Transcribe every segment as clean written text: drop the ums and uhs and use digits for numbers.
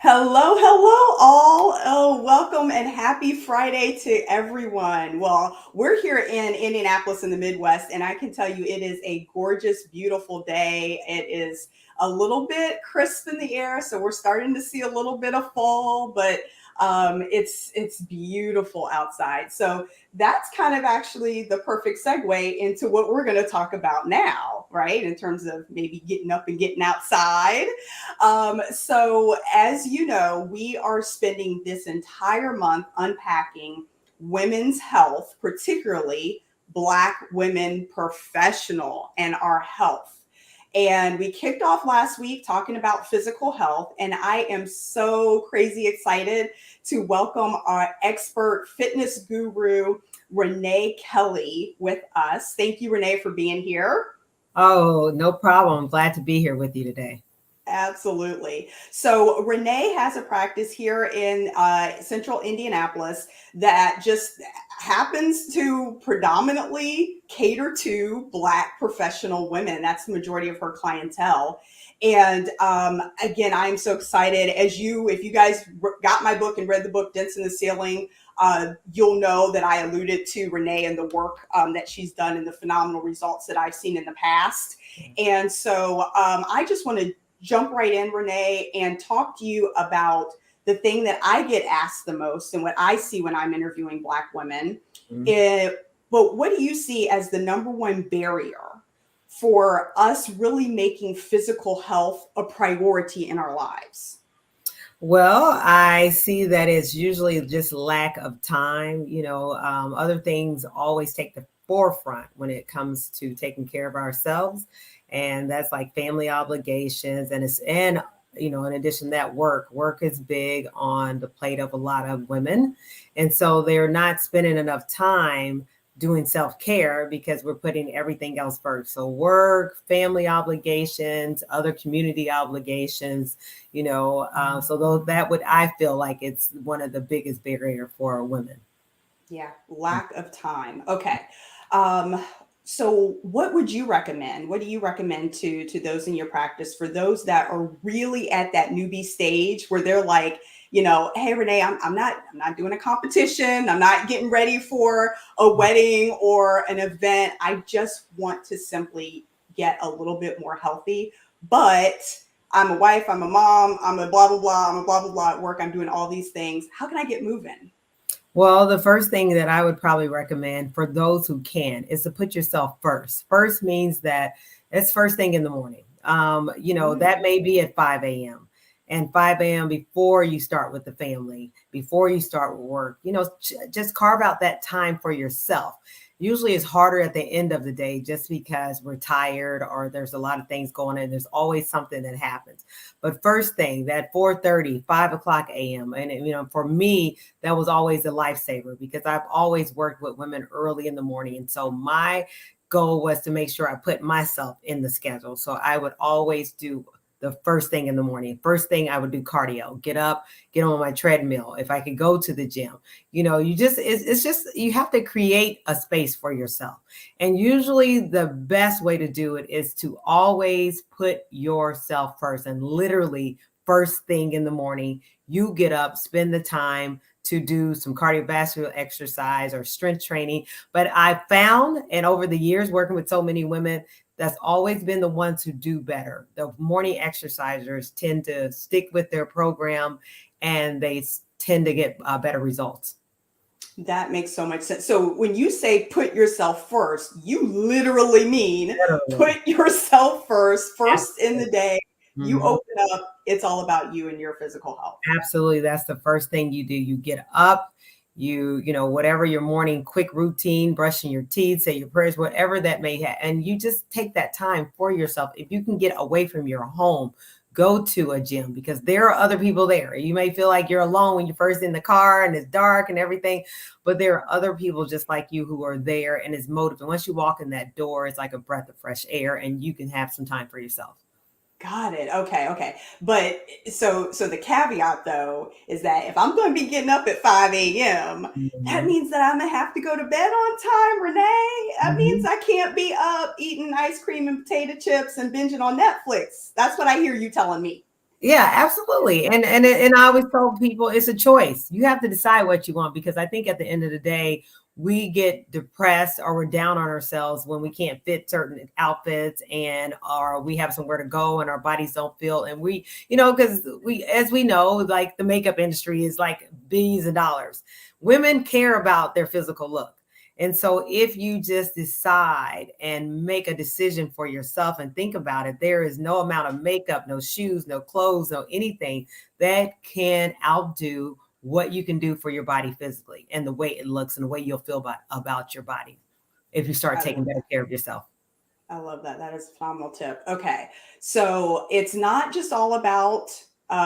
Hello, hello, all. Oh, welcome and happy Friday to everyone. Well, we're here in Indianapolis in the Midwest, and I can tell you it is a gorgeous, beautiful day. It is a little bit crisp in the air, so we're starting to see a little bit of fall, but it's beautiful outside. So that's kind of actually the perfect segue into what we're going to talk about now, right? In terms of maybe getting up and getting outside. So, as you know, we are spending this entire month unpacking women's health, particularly Black women professional and our health. And we kicked off last week talking about physical health. And I am so crazy excited to welcome our expert fitness guru, Renee Kelly, with us. Thank you, Renee, for being here. Oh, no problem. I'm glad to be here with you today. Absolutely. So Renee has a practice here in central Indianapolis that just happens to predominantly cater to Black professional women. That's the majority of her clientele. And again, I'm so excited. If you guys got my book and read the book, Dents in the Ceiling, you'll know that I alluded to Renee and the work that she's done and the phenomenal results that I've seen in the past. And so I just want to jump right in, Renee, and talk to you about the thing that I get asked the most and what I see when I'm interviewing Black women. But what do you see as the number one barrier for us really making physical health a priority in our lives? Well, I see that it's usually just lack of time. Other things always take the forefront when it comes to taking care of ourselves. And that's like family obligations. In addition to that, work is big on the plate of a lot of women. And so they're not spending enough time doing self-care because we're putting everything else first. So work, family obligations, other community obligations, I feel like it's one of the biggest barrier for women. Yeah, lack of time. Okay. Um, so what would you recommend? What do you recommend to those in your practice for those that are really at that newbie stage where they're like, hey Renee, I'm not doing a competition. I'm not getting ready for a wedding or an event. I just want to simply get a little bit more healthy, but I'm a wife, I'm a mom, I'm a blah blah blah, I'm a blah blah blah at work. I'm doing all these things. How can I get moving? Well, the first thing that I would probably recommend for those who can is to put yourself first. First means that it's first thing in the morning. That may be at 5 a.m. and 5 a.m. before you start with the family, before you start with work. Just carve out that time for yourself. Usually it's harder at the end of the day just because we're tired or there's a lot of things going on. There's always something that happens. But first thing, that 4:30, 5 o'clock a.m. And for me, that was always a lifesaver because I've always worked with women early in the morning. And so my goal was to make sure I put myself in the schedule. So I would always do the first thing in the morning. First thing I would do cardio, get up, get on my treadmill. If I could go to the gym, it's just, you have to create a space for yourself. And usually the best way to do it is to always put yourself first, and literally first thing in the morning, you get up, spend the time to do some cardiovascular exercise or strength training. But I found, and over the years working with so many women, that's always been the ones who do better. The morning exercisers tend to stick with their program and they tend to get better results. That makes so much sense. So when you say put yourself first, you literally mean Literally. put yourself first in the Absolutely. day. You Mhm. open up, it's all about you and your physical health. Absolutely. That's the first thing you do. You get up, whatever your morning quick routine, brushing your teeth, say your prayers, whatever that may have. And you just take that time for yourself. If you can get away from your home, go to a gym because there are other people there. You may feel like you're alone when you're first in the car and it's dark and everything, but there are other people just like you who are there and it's motivating. Once you walk in that door, it's like a breath of fresh air and you can have some time for yourself. Got it. Okay, okay. But so the caveat though is that if I'm going to be getting up at 5 a.m., that Mhm. means that I'm gonna have to go to bed on time, Renee. That means Mhm. I can't be up eating ice cream and potato chips and binging on Netflix. That's what I hear you telling me. Yeah, absolutely. And I always tell people it's a choice. You have to decide what you want, because I think at the end of the day, we get depressed or we're down on ourselves when we can't fit certain outfits, and or we have somewhere to go and our bodies don't feel, and we, because we, as we know, like the makeup industry is like billions of dollars. Women care about their physical look. And so if you just decide and make a decision for yourself and think about it, there is no amount of makeup, no shoes, no clothes, no anything that can outdo what you can do for your body physically and the way it looks and the way you'll feel about your body if you start I taking love better that. care of yourself. I love that. That is a phenomenal tip. Okay. So it's not just all about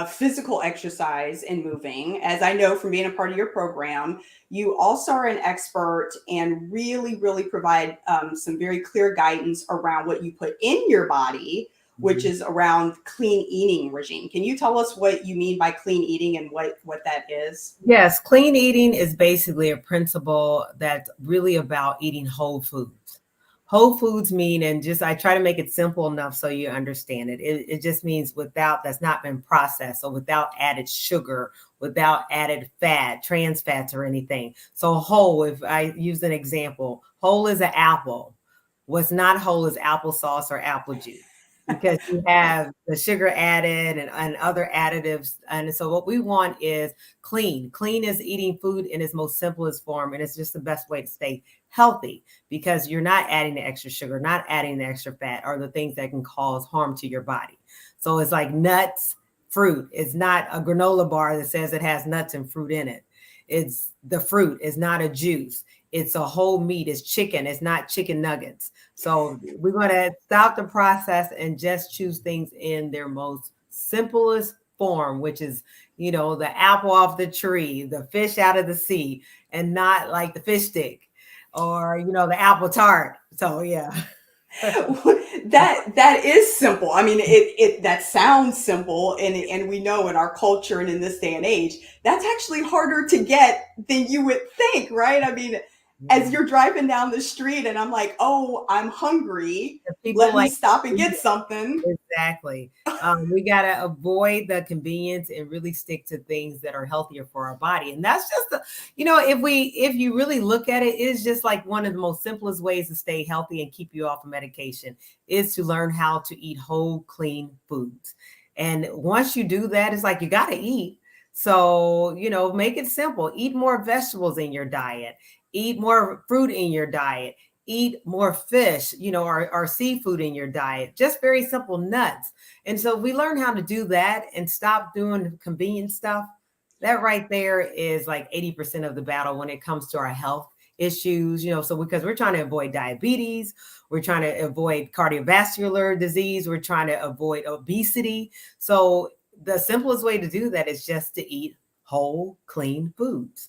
physical exercise and moving. As I know from being a part of your program, you also are an expert and really, really provide some very clear guidance around what you put in your body, which Mhm. is around clean eating regime. Can you tell us what you mean by clean eating and what that is? Yes, clean eating is basically a principle that's really about eating whole foods. Whole foods mean, and just I try to make it simple enough so you understand it. It just means without, that's not been processed, or without added sugar, without added fat, trans fats, or anything. So whole, if I use an example, whole is an apple. What's not whole is applesauce or apple juice, because you Right. have the sugar added and other additives. And so what we want is clean. Clean is eating food in its most simplest form. And it's just the best way to stay healthy, because you're not adding the extra sugar, not adding the extra fat, or the things that can cause harm to your body. So it's like nuts, fruit. It's not a granola bar that says it has nuts and fruit in it. It's the fruit. It's not a juice. It's a whole meat. It's chicken. It's not chicken nuggets. So we're going to stop the process and just choose things in their most simplest form, which is, the apple off the tree, the fish out of the sea, and not like the fish stick or, the apple tart. So, yeah. That is simple. I mean, it that sounds simple, and we know in our culture and in this day and age, that's actually harder to get than you would think, right? I mean, as Mhm. you're driving down the street and I'm like, oh, I'm hungry. People Let me like stop and get something. exactly. We got to avoid the convenience and really stick to things that are healthier for our body. And that's just, if you really look at it, it's just like one of the most simplest ways to stay healthy and keep you off of medication is to learn how to eat whole, clean foods. And once you do that, it's like you got to eat. So, make it simple. Eat more vegetables in your diet, eat more fruit in your diet, eat more fish, or seafood in your diet, just very simple nuts. And so we learn how to do that and stop doing convenient stuff. That right there is like 80% of the battle when it comes to our health issues, so because we're trying to avoid diabetes, we're trying to avoid cardiovascular disease, we're trying to avoid obesity. So the simplest way to do that is just to eat whole, clean foods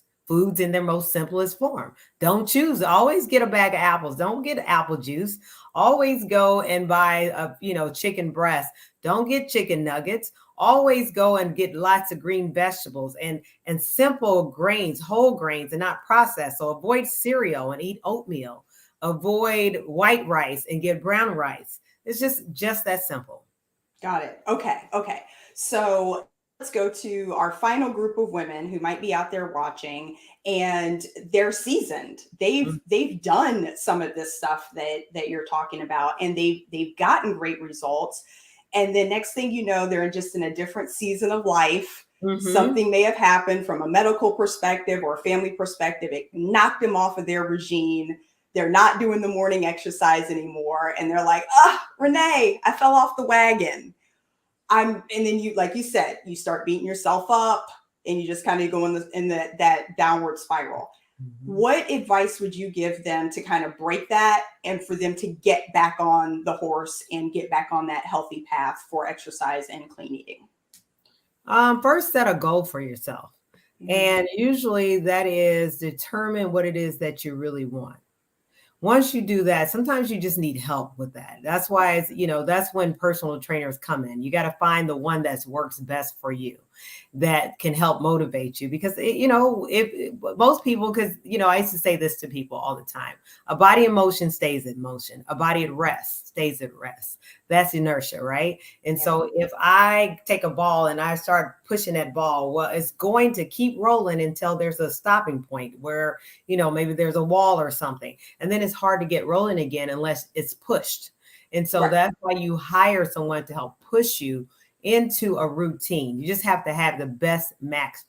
in their most simplest form. Don't choose. Always get a bag of apples. Don't get apple juice. Always go and buy chicken breast. Don't get chicken nuggets. Always go and get lots of green vegetables and simple grains, whole grains, and not processed. So avoid cereal and eat oatmeal. Avoid white rice and get brown rice. It's just that simple. Got it. Okay. Okay. So let's go to our final group of women who might be out there watching, and they're seasoned. They've done some of this stuff that you're talking about, and they've gotten great results. And the next thing you know, they're just in a different season of life. Mm-hmm. Something may have happened from a medical perspective or a family perspective. It knocked them off of their regime. They're not doing the morning exercise anymore. And they're like, Renee, I fell off the wagon. And then you, like you said, you start beating yourself up and you just kind of go that downward spiral. Mm-hmm. What advice would you give them to kind of break that and for them to get back on the horse and get back on that healthy path for exercise and clean eating? First, set a goal for yourself. Mhm. And usually that is determine what it is that you really want. Once you do that, sometimes you just need help with that. That's why that's when personal trainers come in. You got to find the one that works best for you, that can help motivate you. Because if most people, because I used to say this to people all the time: a body in motion stays in motion, a body at rest stays at rest. That's inertia, right? And Yeah. so if I take a ball and I start pushing that ball, well, it's going to keep rolling until there's a stopping point where, maybe there's a wall or something. And then it's hard to get rolling again unless it's pushed. And so Right. that's why you hire someone to help push you into a routine. You just have to have the best max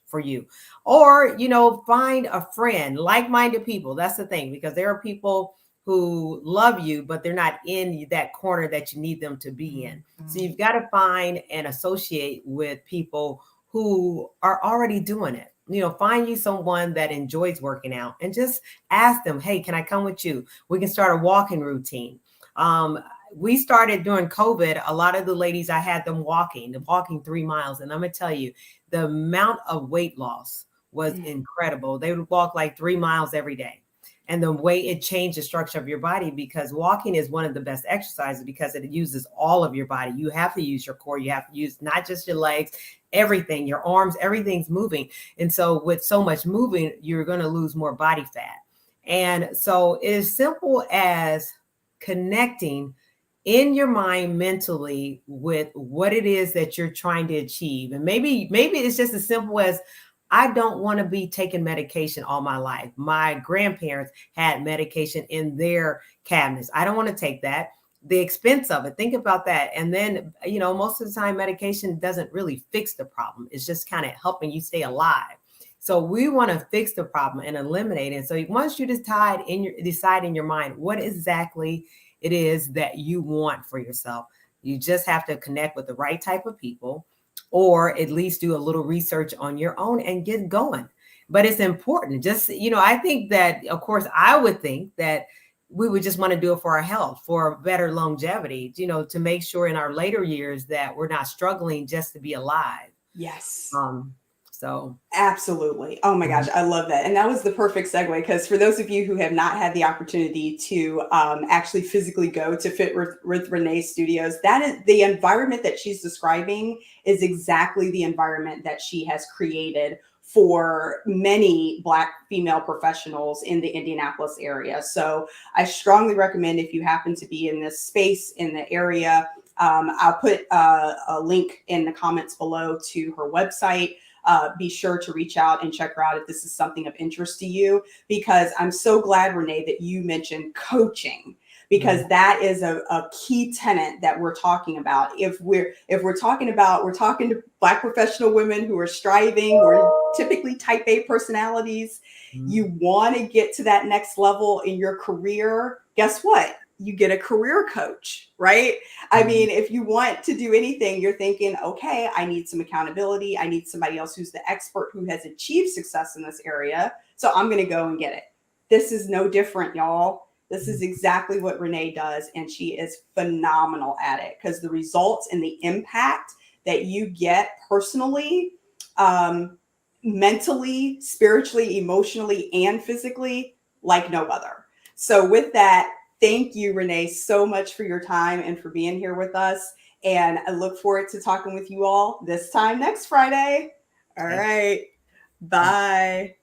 for you. Or, find a friend, like-minded people. That's the thing, because there are people who love you, but they're not in that corner that you need them to be in. So you've got to find and associate with people who are already doing it. Find you someone that enjoys working out and just ask them, hey, can I come with you? We can start a walking routine. We started during COVID. A lot of the ladies, I had them walking 3 miles. And I'm going to tell you, the amount of weight loss was incredible. They would walk like 3 miles every day. And the way it changed the structure of your body, because walking is one of the best exercises because it uses all of your body. You have to use your core. You have to use not just your legs, everything, your arms, everything's moving. And so with so much moving, you're going to lose more body fat. And so it is simple as connecting in your mind mentally with what it is that you're trying to achieve. And maybe it's just as simple as, I don't want to be taking medication all my life. My grandparents had medication in their cabinets. I don't want to take that. The expense of it, think about that. And then, most of the time medication doesn't really fix the problem. It's just kind of helping you stay alive. So we want to fix the problem and eliminate it. So once you decide in your mind what exactly it is that you want for yourself, you just have to connect with the right type of people, or at least do a little research on your own and get going. But it's important. Just, I think that, of course, I would think that we would just want to do it for our health, for better longevity, to make sure in our later years that we're not struggling just to be alive. Yes. So Absolutely. Oh my gosh, I love that. And that was the perfect segue, because for those of you who have not had the opportunity to actually physically go to Fit with Renee Studios, that is the environment that she's describing, is exactly the environment that she has created for many Black female professionals in the Indianapolis area. So I strongly recommend, if you happen to be in this space in the area, I'll put a link in the comments below to her website. Be sure to reach out and check her out if this is something of interest to you, because I'm so glad, Renee, that you mentioned coaching, because that is a key tenet that we're talking about. If we're talking about, we're talking to Black professional women who are striving, who are typically type A personalities. You want to get to that next level in your career. Guess what? You get a career coach, right? I mean, if you want to do anything, you're thinking, okay, I need some accountability. I need somebody else who's the expert, who has achieved success in this area. So I'm going to go and get it. This is no different, y'all. This is exactly what Renee does. And she is phenomenal at it, because the results and the impact that you get personally, mentally, spiritually, emotionally, and physically, like no other. So with that, thank you, Renee, so much for your time and for being here with us. And I look forward to talking with you all this time next Friday. All right. Bye.